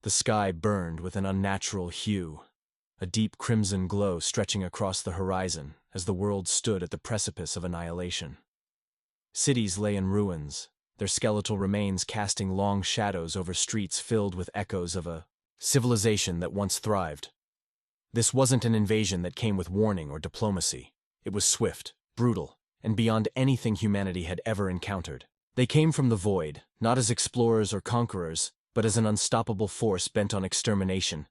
The sky burned with an unnatural hue, a deep crimson glow stretching across the horizon as the world stood at the precipice of annihilation. Cities lay in ruins, their skeletal remains casting long shadows over streets filled with echoes of a civilization that once thrived. This wasn't an invasion that came with warning or diplomacy. It was swift, brutal, and beyond anything humanity had ever encountered. They came from the void, not as explorers or conquerors, but as an unstoppable force bent on extermination.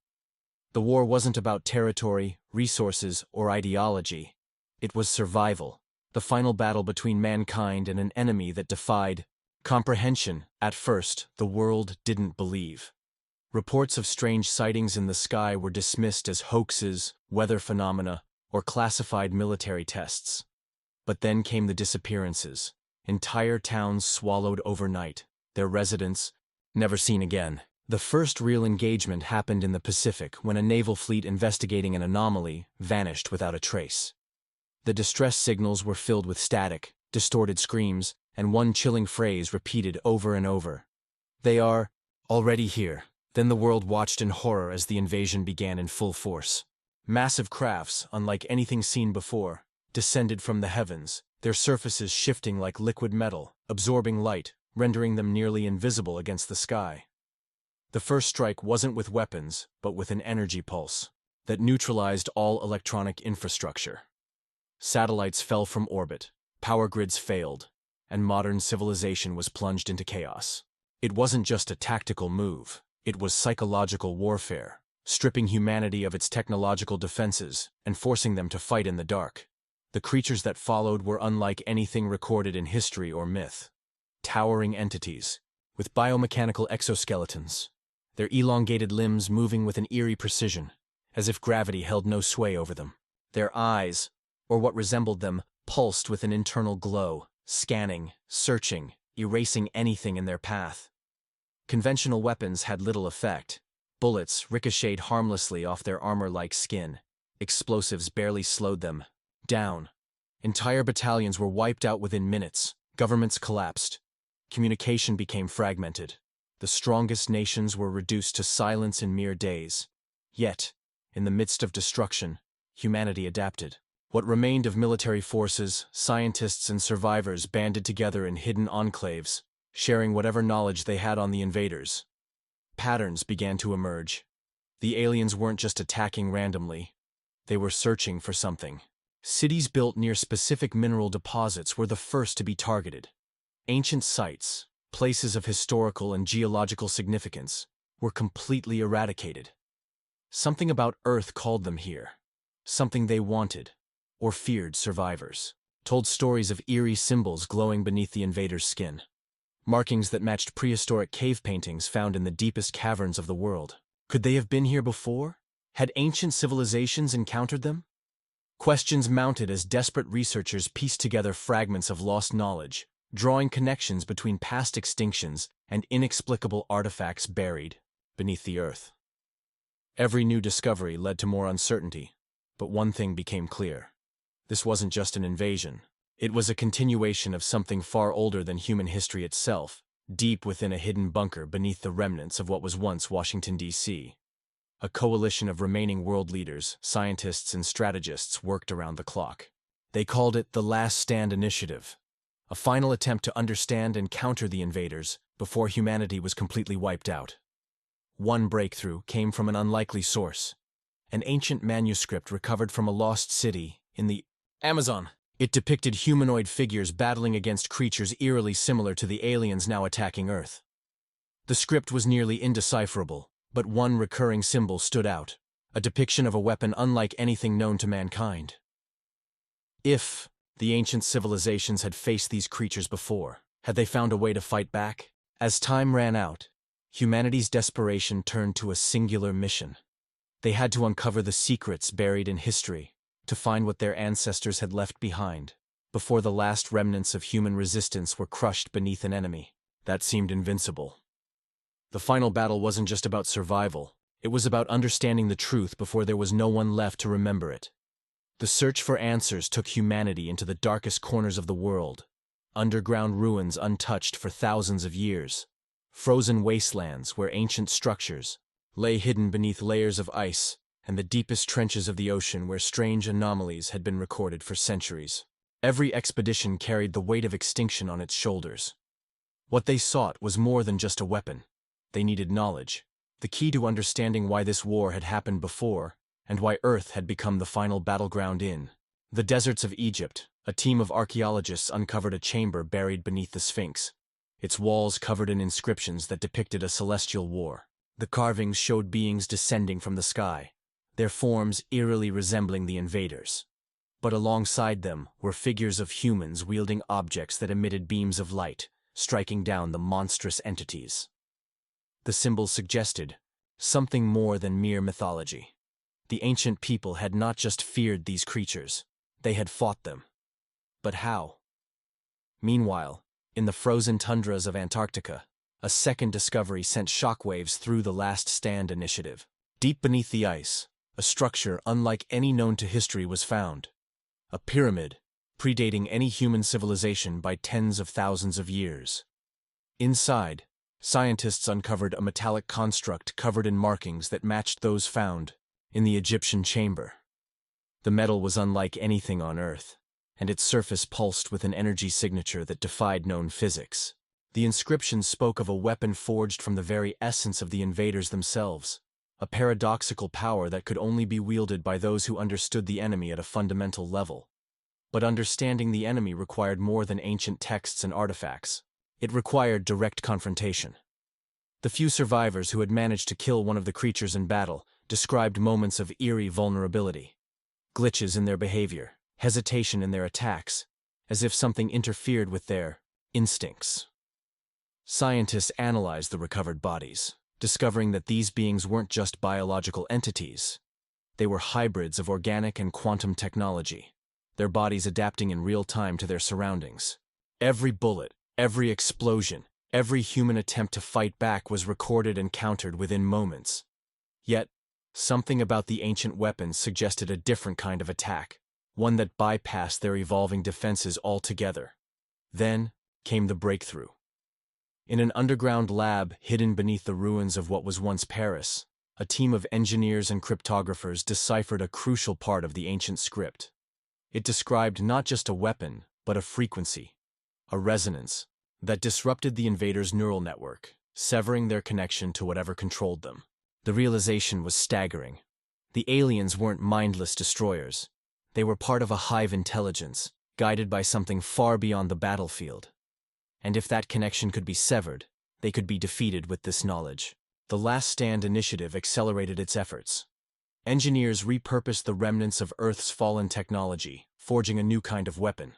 The war wasn't about territory, resources, or ideology. It was survival, the final battle between mankind and an enemy that defied comprehension. At first, the world didn't believe. Reports of strange sightings in the sky were dismissed as hoaxes, weather phenomena, or classified military tests. But then came the disappearances. Entire towns swallowed overnight, their residents never seen again. The first real engagement happened in the Pacific when a naval fleet investigating an anomaly vanished without a trace. The distress signals were filled with static, distorted screams, and one chilling phrase repeated over and over. "They are already here." Then the world watched in horror as the invasion began in full force. Massive crafts, unlike anything seen before, descended from the heavens, their surfaces shifting like liquid metal, absorbing light, rendering them nearly invisible against the sky. The first strike wasn't with weapons, but with an energy pulse that neutralized all electronic infrastructure. Satellites fell from orbit, power grids failed, and modern civilization was plunged into chaos. It wasn't just a tactical move, it was psychological warfare, stripping humanity of its technological defenses and forcing them to fight in the dark. The creatures that followed were unlike anything recorded in history or myth. Towering entities, with biomechanical exoskeletons, their elongated limbs moving with an eerie precision, as if gravity held no sway over them. Their eyes, or what resembled them, pulsed with an internal glow, scanning, searching, erasing anything in their path. Conventional weapons had little effect. Bullets ricocheted harmlessly off their armor-like skin. Explosives barely slowed them down. Entire battalions were wiped out within minutes. Governments collapsed. Communication became fragmented. The strongest nations were reduced to silence in mere days. Yet, in the midst of destruction, humanity adapted. What remained of military forces, scientists, and survivors banded together in hidden enclaves, sharing whatever knowledge they had on the invaders. Patterns began to emerge. The aliens weren't just attacking randomly. They were searching for something. Cities built near specific mineral deposits were the first to be targeted. Ancient sites, places of historical and geological significance, were completely eradicated. Something about Earth called them here. Something they wanted, or feared survivors. Told stories of eerie symbols glowing beneath the invaders' skin. Markings that matched prehistoric cave paintings found in the deepest caverns of the world. Could they have been here before? Had ancient civilizations encountered them? Questions mounted as desperate researchers pieced together fragments of lost knowledge, drawing connections between past extinctions and inexplicable artifacts buried beneath the earth. Every new discovery led to more uncertainty, but one thing became clear. This wasn't just an invasion. It was a continuation of something far older than human history itself, deep within a hidden bunker beneath the remnants of what was once Washington, D.C. A coalition of remaining world leaders, scientists, and strategists worked around the clock. They called it the Last Stand Initiative, a final attempt to understand and counter the invaders before humanity was completely wiped out. One breakthrough came from an unlikely source, an ancient manuscript recovered from a lost city in the Amazon. It depicted humanoid figures battling against creatures eerily similar to the aliens now attacking Earth. The script was nearly indecipherable, but one recurring symbol stood out, a depiction of a weapon unlike anything known to mankind. If the ancient civilizations had faced these creatures before, had they found a way to fight back? As time ran out, humanity's desperation turned to a singular mission. They had to uncover the secrets buried in history, to find what their ancestors had left behind, before the last remnants of human resistance were crushed beneath an enemy that seemed invincible. The final battle wasn't just about survival, it was about understanding the truth before there was no one left to remember it. The search for answers took humanity into the darkest corners of the world, underground ruins untouched for thousands of years, frozen wastelands where ancient structures, lay hidden beneath layers of ice and the deepest trenches of the ocean where strange anomalies had been recorded for centuries. Every expedition carried the weight of extinction on its shoulders. What they sought was more than just a weapon. They needed knowledge, the key to understanding why this war had happened before and why Earth had become the final battleground in the deserts of Egypt. A team of archaeologists uncovered a chamber buried beneath the Sphinx, its walls covered in inscriptions that depicted a celestial war. The carvings showed beings descending from the sky, their forms eerily resembling the invaders. But alongside them were figures of humans wielding objects that emitted beams of light, striking down the monstrous entities. The symbols suggested something more than mere mythology. The ancient people had not just feared these creatures, they had fought them. But how? Meanwhile, in the frozen tundras of Antarctica, a second discovery sent shockwaves through the Last Stand initiative. Deep beneath the ice, a structure unlike any known to history was found. A pyramid, predating any human civilization by tens of thousands of years. Inside, scientists uncovered a metallic construct covered in markings that matched those found in the Egyptian chamber. The metal was unlike anything on Earth, and its surface pulsed with an energy signature that defied known physics. The inscription spoke of a weapon forged from the very essence of the invaders themselves, a paradoxical power that could only be wielded by those who understood the enemy at a fundamental level. But understanding the enemy required more than ancient texts and artifacts. It required direct confrontation. The few survivors who had managed to kill one of the creatures in battle described moments of eerie vulnerability. Glitches in their behavior, hesitation in their attacks, as if something interfered with their instincts. Scientists analyzed the recovered bodies, discovering that these beings weren't just biological entities. They were hybrids of organic and quantum technology, their bodies adapting in real time to their surroundings. Every bullet, every explosion, every human attempt to fight back was recorded and countered within moments. Yet, something about the ancient weapons suggested a different kind of attack, one that bypassed their evolving defenses altogether. Then came the breakthrough. In an underground lab hidden beneath the ruins of what was once Paris, a team of engineers and cryptographers deciphered a crucial part of the ancient script. It described not just a weapon, but a frequency, a resonance, that disrupted the invaders' neural network, severing their connection to whatever controlled them. The realization was staggering. The aliens weren't mindless destroyers. They were part of a hive intelligence, guided by something far beyond the battlefield. And if that connection could be severed, they could be defeated with this knowledge. The Last Stand initiative accelerated its efforts. Engineers repurposed the remnants of Earth's fallen technology, forging a new kind of weapon,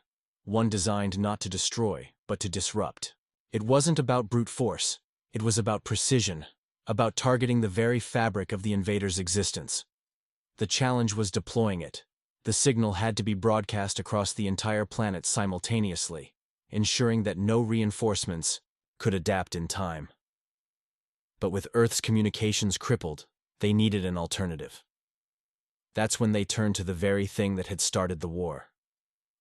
one designed not to destroy, but to disrupt. It wasn't about brute force. It was about precision, about targeting the very fabric of the invaders' existence. The challenge was deploying it. The signal had to be broadcast across the entire planet simultaneously, ensuring that no reinforcements could adapt in time. But with Earth's communications crippled, they needed an alternative. That's when they turned to the very thing that had started the war.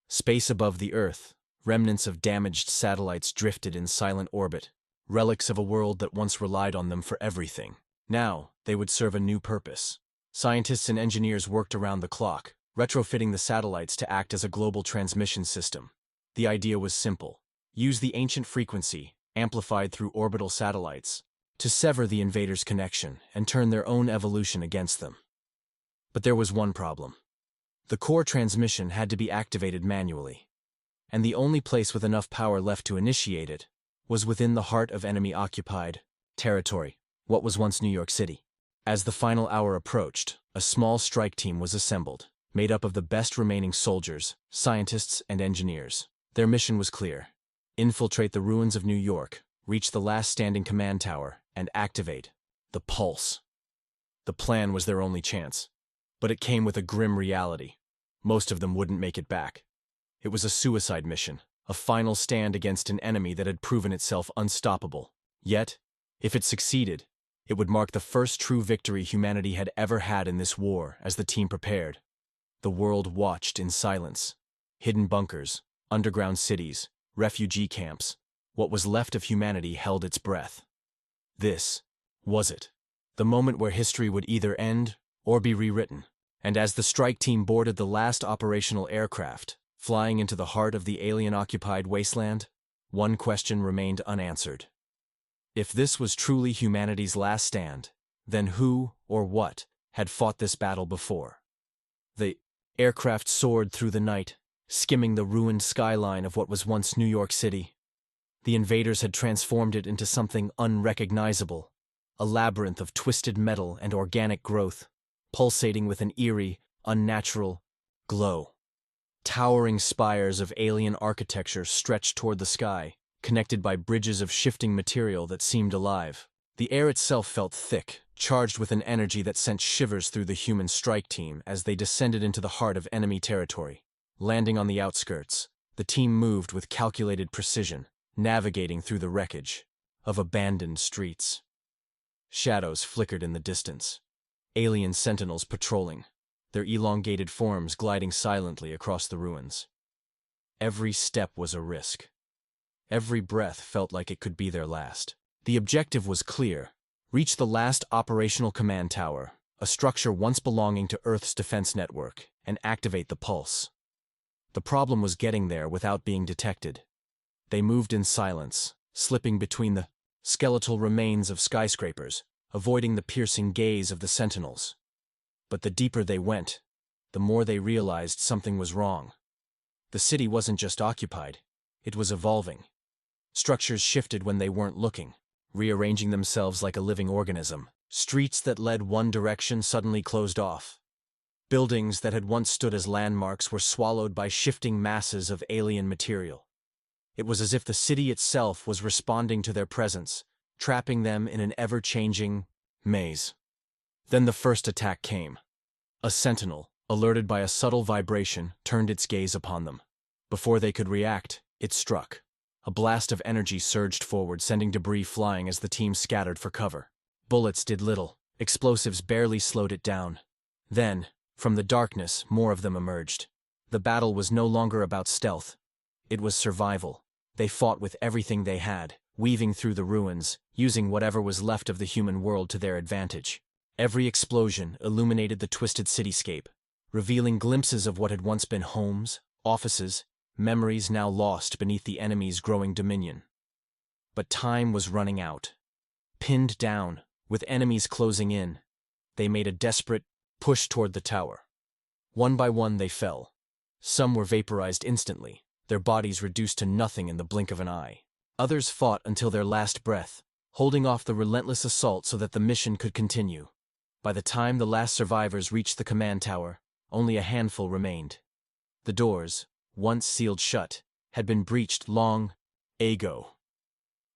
Space above the Earth, remnants of damaged satellites drifted in silent orbit, relics of a world that once relied on them for everything. Now, they would serve a new purpose. Scientists and engineers worked around the clock, retrofitting the satellites to act as a global transmission system. The idea was simple. Use the ancient frequency, amplified through orbital satellites, to sever the invaders' connection and turn their own evolution against them. But there was one problem. The core transmission had to be activated manually, and the only place with enough power left to initiate it was within the heart of enemy-occupied territory, what was once New York City. As the final hour approached, a small strike team was assembled, made up of the best remaining soldiers, scientists, and engineers. Their mission was clear: infiltrate the ruins of New York, reach the last standing command tower, and activate the pulse. The plan was their only chance, but it came with a grim reality. Most of them wouldn't make it back. It was a suicide mission, a final stand against an enemy that had proven itself unstoppable. Yet, if it succeeded, it would mark the first true victory humanity had ever had in this war. As the team prepared, the world watched in silence. Hidden bunkers, underground cities, refugee camps, what was left of humanity held its breath. This was it. The moment where history would either end or be rewritten. And as the strike team boarded the last operational aircraft, flying into the heart of the alien-occupied wasteland, one question remained unanswered. If this was truly humanity's last stand, then who or what had fought this battle before? The aircraft soared through the night, skimming the ruined skyline of what was once New York City. The invaders had transformed it into something unrecognizable, a labyrinth of twisted metal and organic growth, pulsating with an eerie, unnatural glow. Towering spires of alien architecture stretched toward the sky, connected by bridges of shifting material that seemed alive. The air itself felt thick, charged with an energy that sent shivers through the human strike team as they descended into the heart of enemy territory. Landing on the outskirts, the team moved with calculated precision, navigating through the wreckage of abandoned streets. Shadows flickered in the distance. Alien sentinels patrolling, their elongated forms gliding silently across the ruins. Every step was a risk. Every breath felt like it could be their last. The objective was clear: reach the last operational command tower, a structure once belonging to Earth's defense network, and activate the pulse. The problem was getting there without being detected. They moved in silence, slipping between the skeletal remains of skyscrapers, avoiding the piercing gaze of the sentinels. But the deeper they went, the more they realized something was wrong. The city wasn't just occupied, it was evolving. Structures shifted when they weren't looking, rearranging themselves like a living organism. Streets that led one direction suddenly closed off. Buildings that had once stood as landmarks were swallowed by shifting masses of alien material. It was as if the city itself was responding to their presence, trapping them in an ever-changing maze. Then the first attack came. A sentinel, alerted by a subtle vibration, turned its gaze upon them. Before they could react, it struck. A blast of energy surged forward, sending debris flying as the team scattered for cover. Bullets did little. Explosives barely slowed it down. Then, from the darkness, more of them emerged. The battle was no longer about stealth. It was survival. They fought with everything they had, weaving through the ruins, using whatever was left of the human world to their advantage. Every explosion illuminated the twisted cityscape, revealing glimpses of what had once been homes, offices, memories now lost beneath the enemy's growing dominion. But time was running out. Pinned down, with enemies closing in, they made a desperate push toward the tower. One by one they fell. Some were vaporized instantly, their bodies reduced to nothing in the blink of an eye. Others fought until their last breath, holding off the relentless assault so that the mission could continue. By the time the last survivors reached the command tower, only a handful remained. The doors, once sealed shut, had been breached long ago.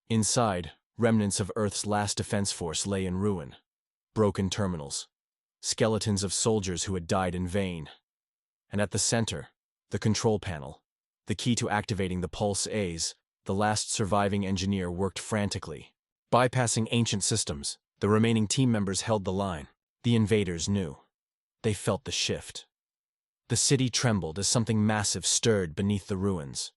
Inside, remnants of Earth's last defense force lay in ruin. Broken terminals, skeletons of soldiers who had died in vain. And at the center, the control panel, the key to activating the Pulse A's, the last surviving engineer worked frantically. Bypassing ancient systems, the remaining team members held the line. The invaders knew. They felt the shift. The city trembled as something massive stirred beneath the ruins.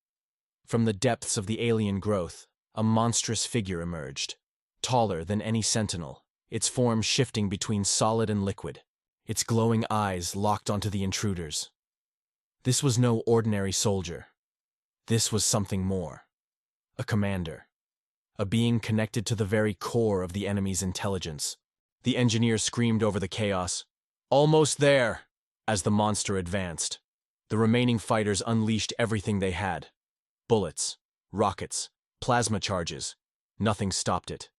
From the depths of the alien growth, a monstrous figure emerged, taller than any sentinel, its form shifting between solid and liquid, its glowing eyes locked onto the intruders. This was no ordinary soldier. This was something more. A commander. A being connected to the very core of the enemy's intelligence. The engineer screamed over the chaos, "Almost there!" As the monster advanced. The remaining fighters unleashed everything they had. Bullets, rockets, plasma charges. Nothing stopped it.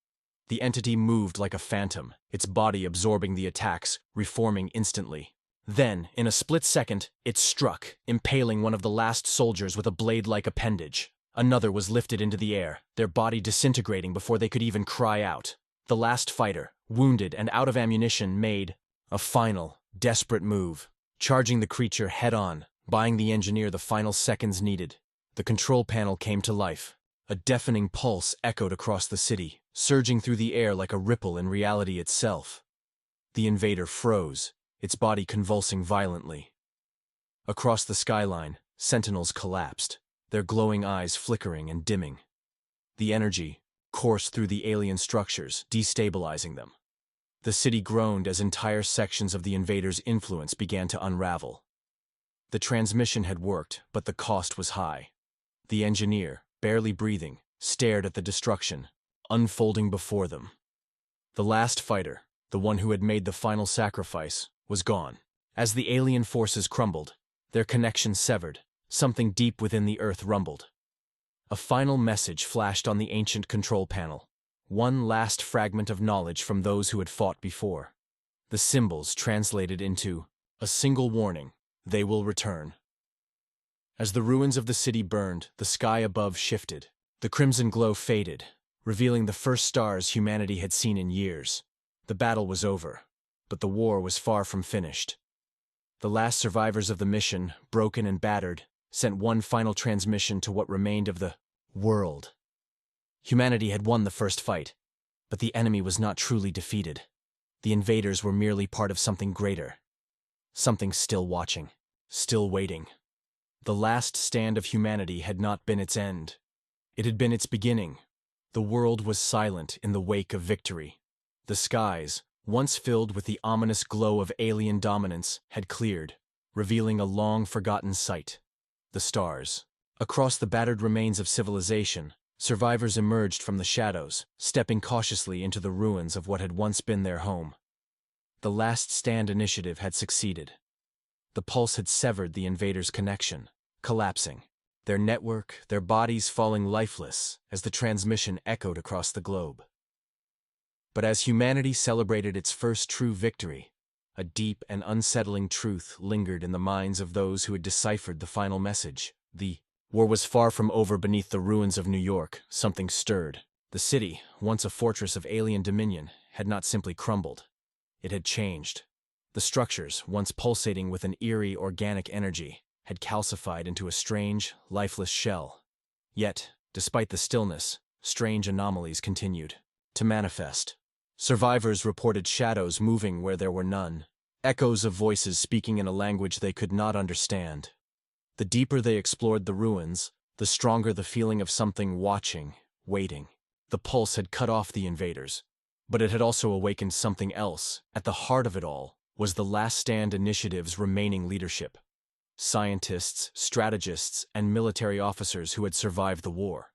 The entity moved like a phantom, its body absorbing the attacks, reforming instantly. Then, in a split second, it struck, impaling one of the last soldiers with a blade-like appendage. Another was lifted into the air, their body disintegrating before they could even cry out. The last fighter, wounded and out of ammunition, made a final, desperate move, charging the creature head-on, buying the engineer the final seconds needed. The control panel came to life. A deafening pulse echoed across the city, surging through the air like a ripple in reality itself. The invader froze, its body convulsing violently. Across the skyline, sentinels collapsed, their glowing eyes flickering and dimming. The energy coursed through the alien structures, destabilizing them. The city groaned as entire sections of the invaders' influence began to unravel. The transmission had worked, but the cost was high. The engineer, barely breathing, stared at the destruction, unfolding before them. The last fighter, the one who had made the final sacrifice, was gone. As the alien forces crumbled, their connection severed, something deep within the earth rumbled. A final message flashed on the ancient control panel, one last fragment of knowledge from those who had fought before. The symbols translated into a single warning: they will return. As the ruins of the city burned, the sky above shifted. The crimson glow faded, revealing the first stars humanity had seen in years. The battle was over, but the war was far from finished. The last survivors of the mission, broken and battered, sent one final transmission to what remained of the world. Humanity had won the first fight, but the enemy was not truly defeated. The invaders were merely part of something greater. Something still watching, still waiting. The last stand of humanity had not been its end. It had been its beginning. The world was silent in the wake of victory. The skies, once filled with the ominous glow of alien dominance, had cleared, revealing a long-forgotten sight: the stars. Across the battered remains of civilization, survivors emerged from the shadows, stepping cautiously into the ruins of what had once been their home. The Last Stand initiative had succeeded. The pulse had severed the invaders' connection, collapsing, their network, their bodies falling lifeless as the transmission echoed across the globe. But as humanity celebrated its first true victory, a deep and unsettling truth lingered in the minds of those who had deciphered the final message. The war was far from over. Beneath the ruins of New York, something stirred. The city, once a fortress of alien dominion, had not simply crumbled. It had changed. The structures, once pulsating with an eerie organic energy, had calcified into a strange, lifeless shell. Yet, despite the stillness, strange anomalies continued to manifest. Survivors reported shadows moving where there were none, echoes of voices speaking in a language they could not understand. The deeper they explored the ruins, the stronger the feeling of something watching, waiting. The pulse had cut off the invaders, but it had also awakened something else. At the heart of it all was the Last Stand initiative's remaining leadership. Scientists, strategists, and military officers who had survived the war.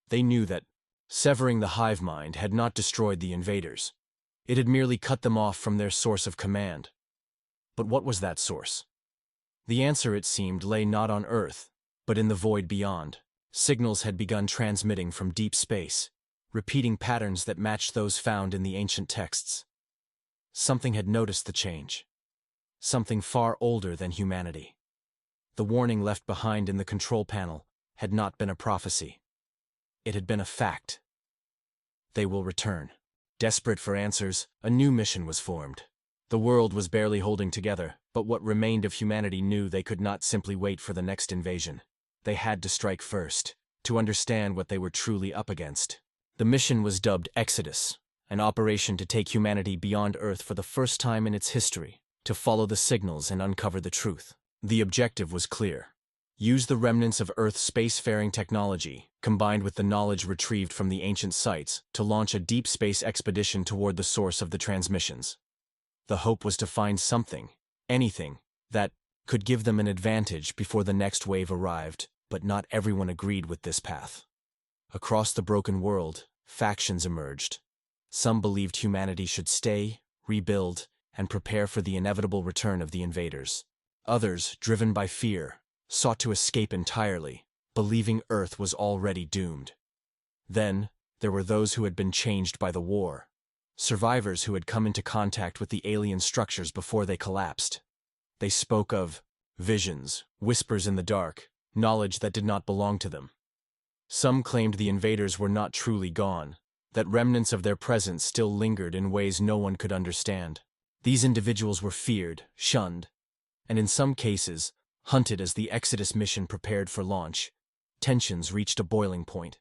They knew that severing the hive mind had not destroyed the invaders. It had merely cut them off from their source of command. But what was that source? The answer, it seemed, lay not on Earth, but in the void beyond. Signals had begun transmitting from deep space, repeating patterns that matched those found in the ancient texts. Something had noticed the change. Something far older than humanity. The warning left behind in the control panel had not been a prophecy. It had been a fact. They will return. Desperate for answers, a new mission was formed. The world was barely holding together, but what remained of humanity knew they could not simply wait for the next invasion. They had to strike first, to understand what they were truly up against. The mission was dubbed Exodus, an operation to take humanity beyond Earth for the first time in its history, to follow the signals and uncover the truth. The objective was clear. Use the remnants of Earth's spacefaring technology, combined with the knowledge retrieved from the ancient sites, to launch a deep space expedition toward the source of the transmissions. The hope was to find something, anything, that could give them an advantage before the next wave arrived, but not everyone agreed with this path. Across the broken world, factions emerged. Some believed humanity should stay, rebuild, and prepare for the inevitable return of the invaders. Others, driven by fear, sought to escape entirely, believing Earth was already doomed. Then, there were those who had been changed by the war. Survivors who had come into contact with the alien structures before they collapsed. They spoke of visions, whispers in the dark, knowledge that did not belong to them. Some claimed the invaders were not truly gone, that remnants of their presence still lingered in ways no one could understand. These individuals were feared, shunned, and in some cases, hunted as the Exodus mission prepared for launch. Tensions reached a boiling point.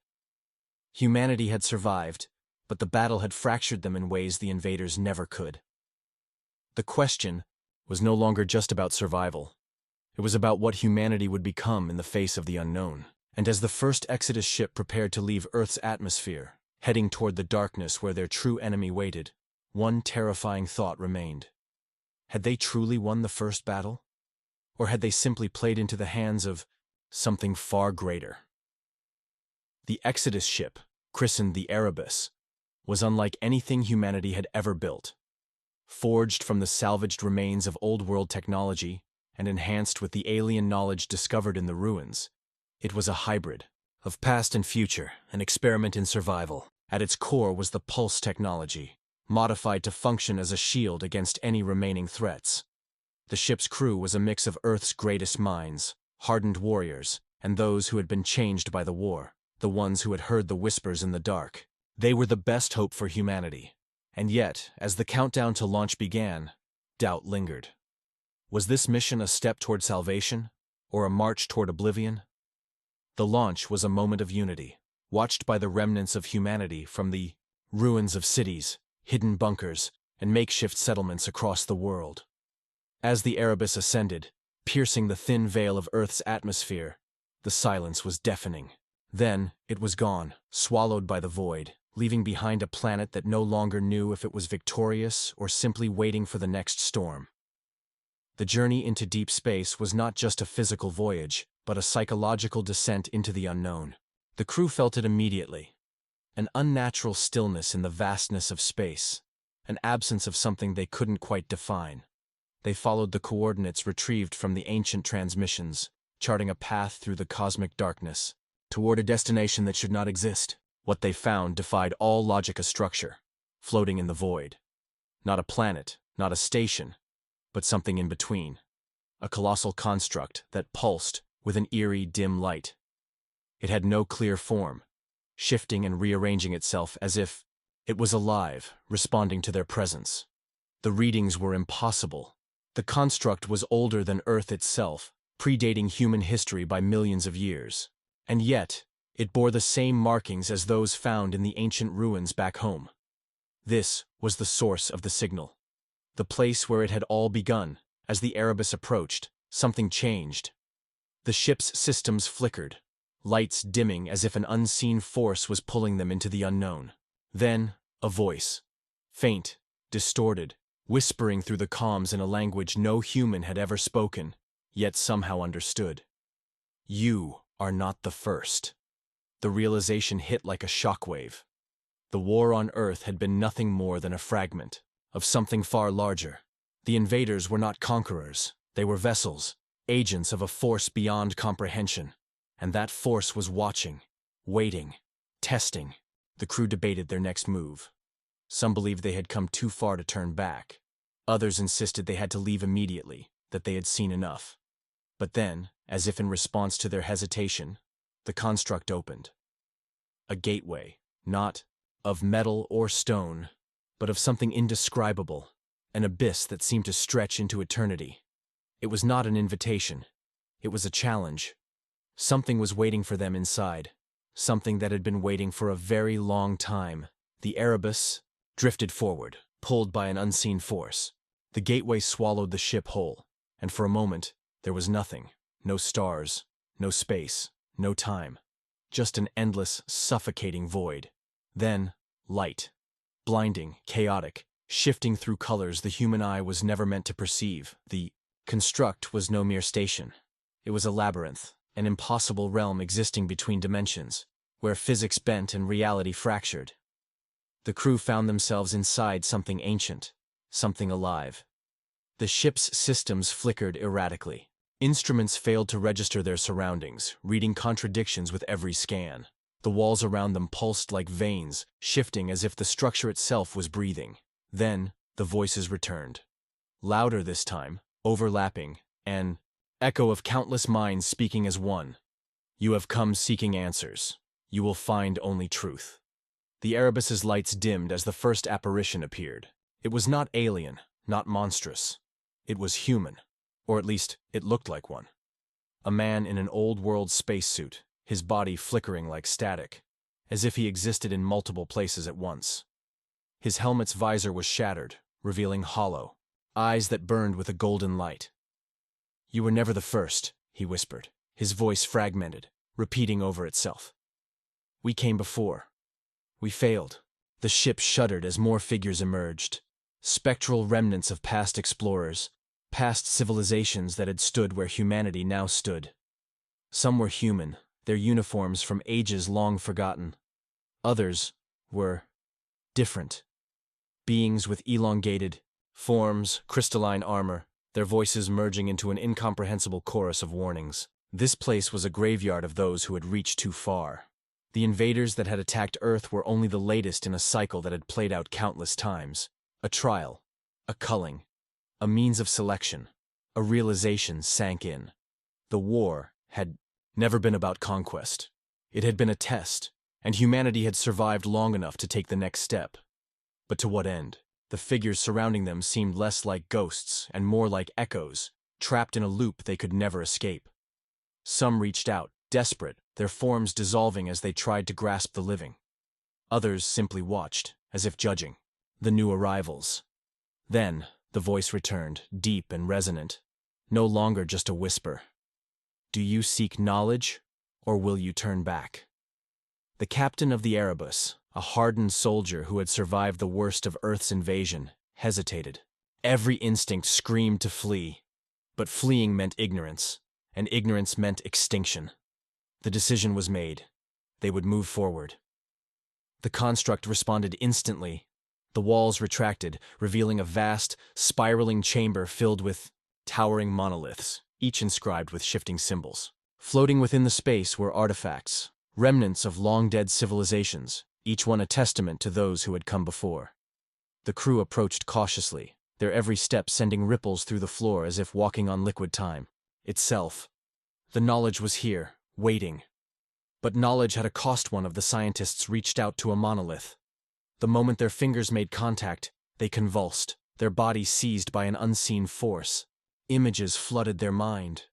Humanity had survived, but the battle had fractured them in ways the invaders never could. The question was no longer just about survival. It was about what humanity would become in the face of the unknown. And as the first Exodus ship prepared to leave Earth's atmosphere, heading toward the darkness where their true enemy waited, one terrifying thought remained. Had they truly won the first battle? Or had they simply played into the hands of something far greater? The Exodus ship, christened the Erebus, was unlike anything humanity had ever built. Forged from the salvaged remains of old-world technology and enhanced with the alien knowledge discovered in the ruins, it was a hybrid of past and future, an experiment in survival. At its core was the pulse technology, modified to function as a shield against any remaining threats. The ship's crew was a mix of Earth's greatest minds, hardened warriors, and those who had been changed by the war, the ones who had heard the whispers in the dark. They were the best hope for humanity. And yet, as the countdown to launch began, doubt lingered. Was this mission a step toward salvation, or a march toward oblivion? The launch was a moment of unity, watched by the remnants of humanity from the ruins of cities, hidden bunkers, and makeshift settlements across the world. As the Erebus ascended, piercing the thin veil of Earth's atmosphere, the silence was deafening. Then, it was gone, swallowed by the void, leaving behind a planet that no longer knew if it was victorious or simply waiting for the next storm. The journey into deep space was not just a physical voyage, but a psychological descent into the unknown. The crew felt it immediately. An unnatural stillness in the vastness of space, an absence of something they couldn't quite define. They followed the coordinates retrieved from the ancient transmissions, charting a path through the cosmic darkness, toward a destination that should not exist. What they found defied all logic of structure, floating in the void. Not a planet, not a station, but something in between. A colossal construct that pulsed with an eerie, dim light. It had no clear form, shifting and rearranging itself as if it was alive, responding to their presence. The readings were impossible. The construct was older than Earth itself, predating human history by millions of years. And yet, it bore the same markings as those found in the ancient ruins back home. This was the source of the signal. The place where it had all begun. As the Erebus approached, something changed. The ship's systems flickered, lights dimming as if an unseen force was pulling them into the unknown. Then, a voice. Faint, distorted, whispering through the comms in a language no human had ever spoken, yet somehow understood. You are not the first. The realization hit like a shockwave. The war on Earth had been nothing more than a fragment of something far larger. The invaders were not conquerors. They were vessels, agents of a force beyond comprehension. And that force was watching, waiting, testing. The crew debated their next move. Some believed they had come too far to turn back. Others insisted they had to leave immediately, that they had seen enough. But then, as if in response to their hesitation, the construct opened. A gateway, not of metal or stone, but of something indescribable, an abyss that seemed to stretch into eternity. It was not an invitation. It was a challenge. Something was waiting for them inside, something that had been waiting for a very long time. The Erebus drifted forward, pulled by an unseen force. The gateway swallowed the ship whole, and for a moment, there was nothing. No stars, no space, no time. Just an endless, suffocating void. Then, light. Blinding, chaotic, shifting through colors the human eye was never meant to perceive. The construct was no mere station. It was a labyrinth, an impossible realm existing between dimensions, where physics bent and reality fractured. The crew found themselves inside something ancient, something alive. The ship's systems flickered erratically. Instruments failed to register their surroundings, reading contradictions with every scan. The walls around them pulsed like veins, shifting as if the structure itself was breathing. Then, the voices returned. Louder this time, overlapping, an echo of countless minds speaking as one. You have come seeking answers. You will find only truth. The Erebus's lights dimmed as the first apparition appeared. It was not alien, not monstrous. It was human. Or at least, it looked like one. A man in an old-world spacesuit, his body flickering like static, as if he existed in multiple places at once. His helmet's visor was shattered, revealing hollow, eyes that burned with a golden light. You were never the first, he whispered, his voice fragmented, repeating over itself. We came before. We failed. The ship shuddered as more figures emerged. Spectral remnants of past explorers, past civilizations that had stood where humanity now stood. Some were human, their uniforms from ages long forgotten. Others were different. Beings with elongated forms, crystalline armor, their voices merging into an incomprehensible chorus of warnings. This place was a graveyard of those who had reached too far. The invaders that had attacked Earth were only the latest in a cycle that had played out countless times. A trial, a culling, a means of selection, a realization sank in. The war had never been about conquest. It had been a test, and humanity had survived long enough to take the next step. But to what end? The figures surrounding them seemed less like ghosts and more like echoes, trapped in a loop they could never escape. Some reached out, desperate, their forms dissolving as they tried to grasp the living. Others simply watched, as if judging the new arrivals. Then, the voice returned, deep and resonant, no longer just a whisper. Do you seek knowledge, or will you turn back? The captain of the Erebus, a hardened soldier who had survived the worst of Earth's invasion, hesitated. Every instinct screamed to flee, but fleeing meant ignorance, and ignorance meant extinction. The decision was made. They would move forward. The construct responded instantly. The walls retracted, revealing a vast, spiraling chamber filled with towering monoliths, each inscribed with shifting symbols. Floating within the space were artifacts, remnants of long-dead civilizations, each one a testament to those who had come before. The crew approached cautiously, their every step sending ripples through the floor as if walking on liquid time. Itself. The knowledge was here, waiting. But knowledge had a cost. One of the scientists reached out to a monolith. The moment their fingers made contact, they convulsed, their bodies seized by an unseen force. Images flooded their mind.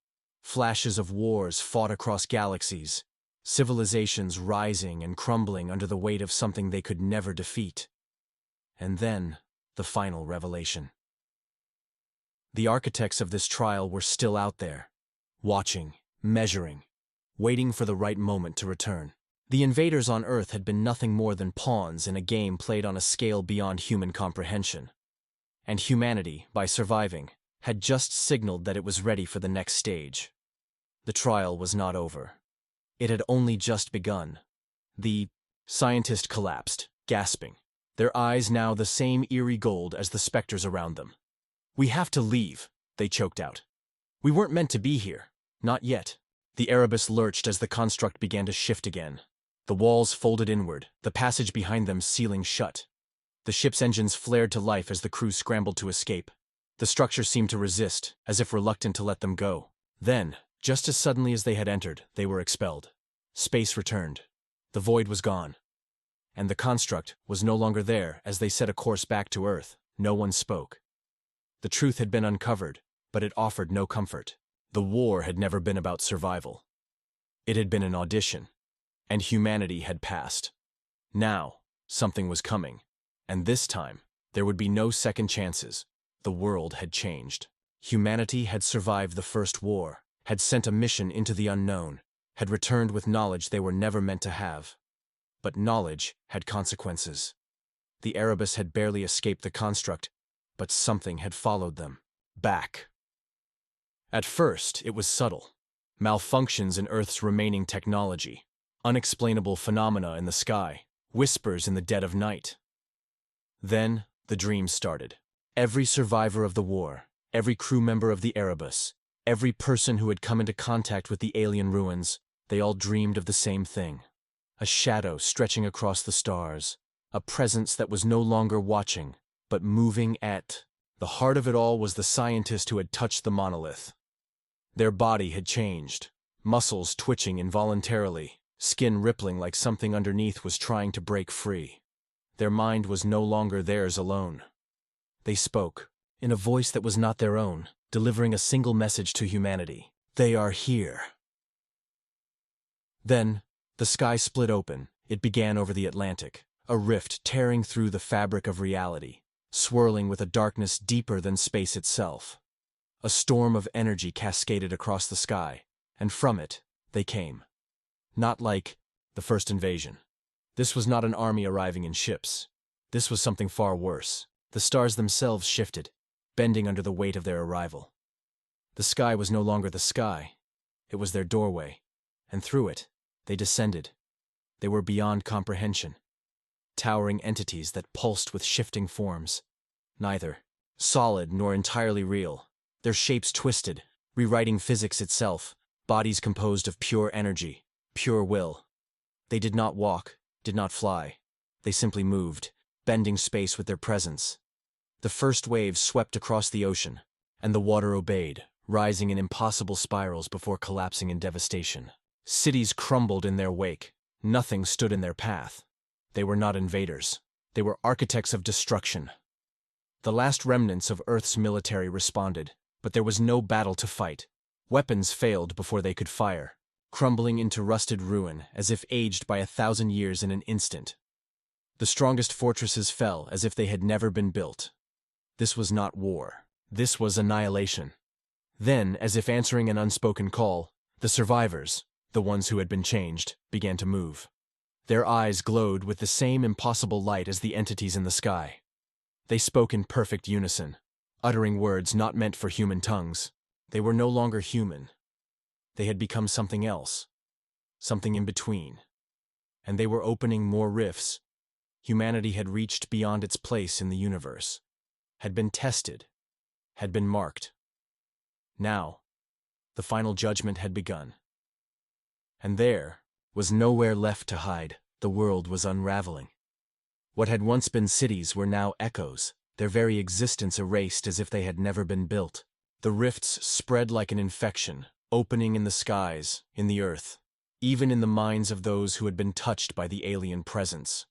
Flashes of wars fought across galaxies, civilizations rising and crumbling under the weight of something they could never defeat. And then, the final revelation. The architects of this trial were still out there, watching, measuring, waiting for the right moment to return. The invaders on Earth had been nothing more than pawns in a game played on a scale beyond human comprehension. And humanity, by surviving, had just signaled that it was ready for the next stage. The trial was not over. It had only just begun. The scientist collapsed, gasping, their eyes now the same eerie gold as the specters around them. We have to leave, they choked out. We weren't meant to be here. Not yet. The Erebus lurched as the construct began to shift again. The walls folded inward, the passage behind them sealing shut. The ship's engines flared to life as the crew scrambled to escape. The structure seemed to resist, as if reluctant to let them go. Then, just as suddenly as they had entered, they were expelled. Space returned. The void was gone. And the construct was no longer there. As they set a course back to Earth, no one spoke. The truth had been uncovered, but it offered no comfort. The war had never been about survival. It had been an audition, and humanity had passed. Now, something was coming, and this time, there would be no second chances. The world had changed. Humanity had survived the first war, had sent a mission into the unknown, had returned with knowledge they were never meant to have. But knowledge had consequences. The Erebus had barely escaped the construct, but something had followed them. Back. At first, it was subtle. Malfunctions in Earth's remaining technology, unexplainable phenomena in the sky, whispers in the dead of night. Then, the dreams started. Every survivor of the war, every crew member of the Erebus, every person who had come into contact with the alien ruins, they all dreamed of the same thing. A shadow stretching across the stars, a presence that was no longer watching, but moving at. The heart of it all was the scientist who had touched the monolith. Their body had changed, muscles twitching involuntarily, skin rippling like something underneath was trying to break free. Their mind was no longer theirs alone. They spoke, in a voice that was not their own, delivering a single message to humanity. They are here. Then, the sky split open. It began over the Atlantic, a rift tearing through the fabric of reality, swirling with a darkness deeper than space itself. A storm of energy cascaded across the sky, and from it, they came. Not like the first invasion. This was not an army arriving in ships. This was something far worse. The stars themselves shifted, bending under the weight of their arrival. The sky was no longer the sky. It was their doorway, and through it, they descended. They were beyond comprehension. Towering entities that pulsed with shifting forms. Neither solid nor entirely real. Their shapes twisted, rewriting physics itself, bodies composed of pure energy, pure will. They did not walk, did not fly. They simply moved, bending space with their presence. The first waves swept across the ocean, and the water obeyed, rising in impossible spirals before collapsing in devastation. Cities crumbled in their wake. Nothing stood in their path. They were not invaders. They were architects of destruction. The last remnants of Earth's military responded, but there was no battle to fight. Weapons failed before they could fire, crumbling into rusted ruin as if aged by 1,000 years in an instant. The strongest fortresses fell as if they had never been built. This was not war. This was annihilation. Then, as if answering an unspoken call, the survivors, the ones who had been changed, began to move. Their eyes glowed with the same impossible light as the entities in the sky. They spoke in perfect unison, uttering words not meant for human tongues. They were no longer human. They had become something else, something in between. And they were opening more rifts. Humanity had reached beyond its place in the universe, had been tested, had been marked. Now, the final judgment had begun. And there was nowhere left to hide. The world was unraveling. What had once been cities were now echoes, their very existence erased as if they had never been built. The rifts spread like an infection, opening in the skies, in the earth, even in the minds of those who had been touched by the alien presence.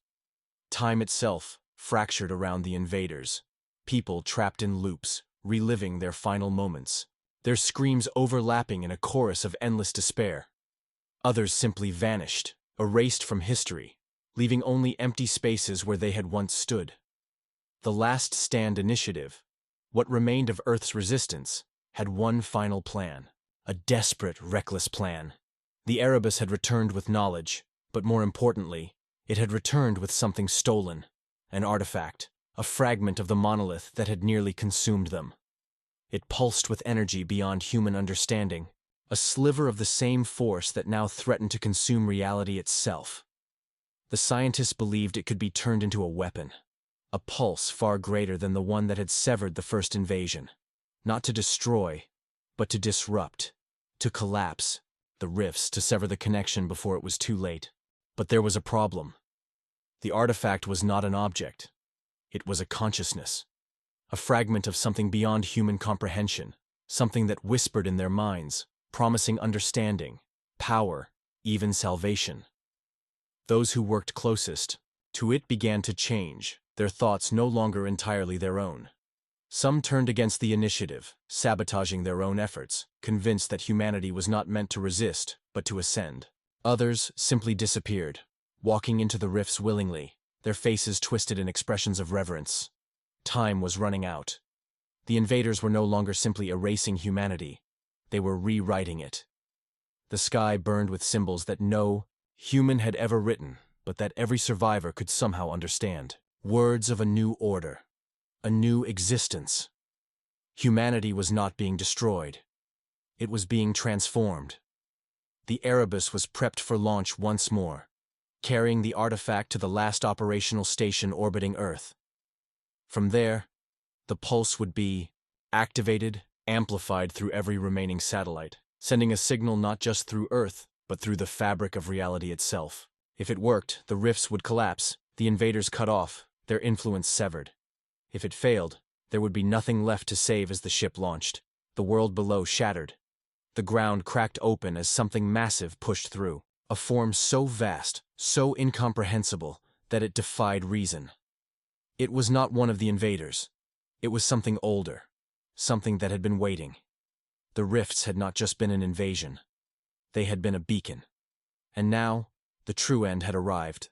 Time itself fractured around the invaders, people trapped in loops, reliving their final moments, their screams overlapping in a chorus of endless despair. Others simply vanished, erased from history, leaving only empty spaces where they had once stood. The Last Stand initiative, what remained of Earth's resistance, had one final plan, a desperate, reckless plan. The Erebus had returned with knowledge, but more importantly, it had returned with something stolen, an artifact, a fragment of the monolith that had nearly consumed them. It pulsed with energy beyond human understanding, a sliver of the same force that now threatened to consume reality itself. The scientists believed it could be turned into a weapon, a pulse far greater than the one that had severed the first invasion, not to destroy, but to disrupt, to collapse the rifts, to sever the connection before it was too late. But there was a problem. The artifact was not an object. It was a consciousness, a fragment of something beyond human comprehension, something that whispered in their minds, promising understanding, power, even salvation. Those who worked closest to it began to change, their thoughts no longer entirely their own. Some turned against the initiative, sabotaging their own efforts, convinced that humanity was not meant to resist, but to ascend. Others simply disappeared, walking into the rifts willingly, their faces twisted in expressions of reverence. Time was running out. The invaders were no longer simply erasing humanity. They were rewriting it. The sky burned with symbols that no human had ever written, but that every survivor could somehow understand. Words of a new order, a new existence. Humanity was not being destroyed. It was being transformed. The Erebus was prepped for launch once more, carrying the artifact to the last operational station orbiting Earth. From there, the pulse would be activated, amplified through every remaining satellite, sending a signal not just through Earth, but through the fabric of reality itself. If it worked, the rifts would collapse, the invaders cut off, their influence severed. If it failed, there would be nothing left to save as the ship launched. The world below shattered. The ground cracked open as something massive pushed through, a form so vast, so incomprehensible, that it defied reason. It was not one of the invaders. It was something older, something that had been waiting. The rifts had not just been an invasion. They had been a beacon. And now, the true end had arrived.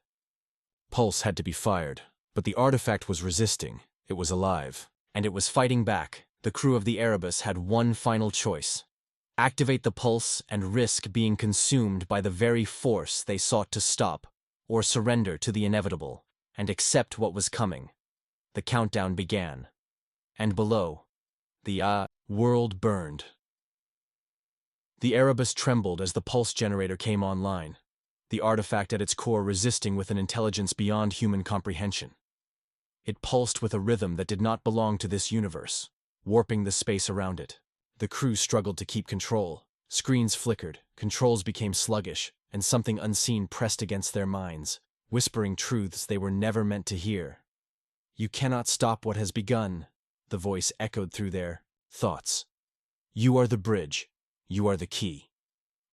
Pulse had to be fired, but the artifact was resisting. It was alive, and it was fighting back. The crew of the Erebus had one final choice: activate the pulse and risk being consumed by the very force they sought to stop, or surrender to the inevitable and accept what was coming. The countdown began. And below, the world burned. The Erebus trembled as the pulse generator came online, the artifact at its core resisting with an intelligence beyond human comprehension. It pulsed with a rhythm that did not belong to this universe, warping the space around it. The crew struggled to keep control. Screens flickered, controls became sluggish, and something unseen pressed against their minds, whispering truths they were never meant to hear. "You cannot stop what has begun," the voice echoed through their thoughts. "You are the bridge. You are the key."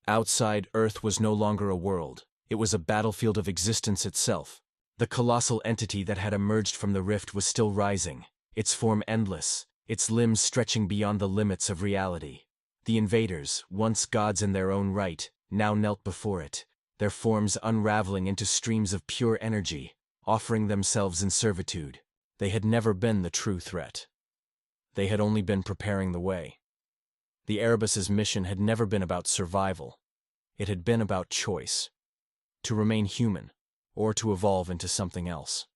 Outside, Earth was no longer a world. It was a battlefield of existence itself. The colossal entity that had emerged from the rift was still rising, its form endless, its limbs stretching beyond the limits of reality. The invaders, once gods in their own right, now knelt before it, their forms unraveling into streams of pure energy, offering themselves in servitude. They had never been the true threat. They had only been preparing the way. The Erebus's mission had never been about survival. It had been about choice. To remain human, or to evolve into something else.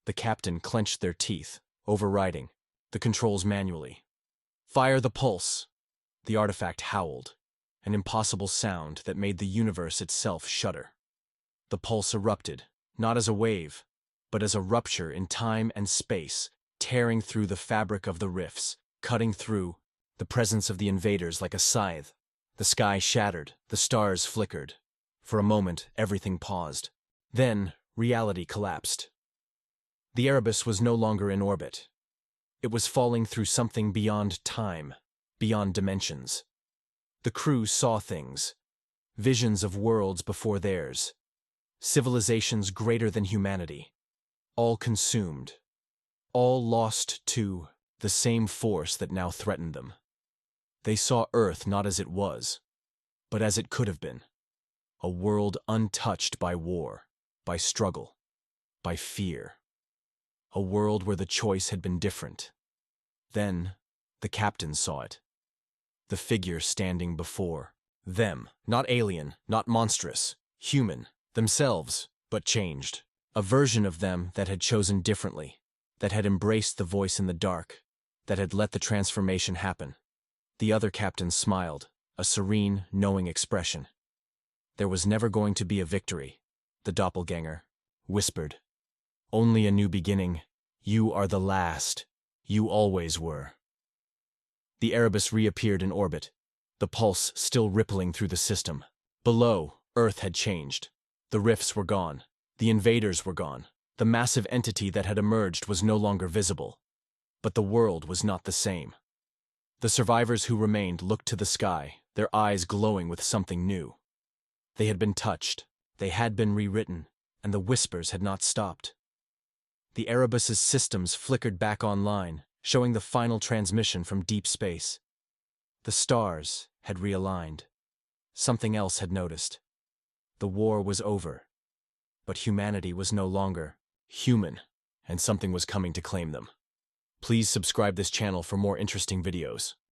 The captain clenched their teeth, overriding the controls manually. "Fire the pulse!" The artifact howled, an impossible sound that made the universe itself shudder. The pulse erupted, not as a wave, but as a rupture in time and space, tearing through the fabric of the rifts, cutting through the presence of the invaders like a scythe. The sky shattered, the stars flickered. For a moment, everything paused. Then, reality collapsed. The Erebus was no longer in orbit. It was falling through something beyond time, beyond dimensions. The crew saw things, visions of worlds before theirs, civilizations greater than humanity, all consumed, all lost to the same force that now threatened them. They saw Earth not as it was, but as it could have been. A world untouched by war, by struggle, by fear. A world where the choice had been different. Then, the captain saw it. The figure standing before them, not alien, not monstrous, human, themselves, but changed. A version of them that had chosen differently, that had embraced the voice in the dark, that had let the transformation happen. The other captain smiled, a serene, knowing expression. "There was never going to be a victory," the doppelganger whispered. "Only a new beginning. You are the last. You always were." The Erebus reappeared in orbit, the pulse still rippling through the system. Below, Earth had changed. The rifts were gone. The invaders were gone. The massive entity that had emerged was no longer visible. But the world was not the same. The survivors who remained looked to the sky, their eyes glowing with something new. They had been touched, they had been rewritten, and the whispers had not stopped. The Erebus's systems flickered back online, showing the final transmission from deep space. The stars had realigned. Something else had noticed. The war was over, but humanity was no longer human, and something was coming to claim them. Please subscribe this channel for more interesting videos.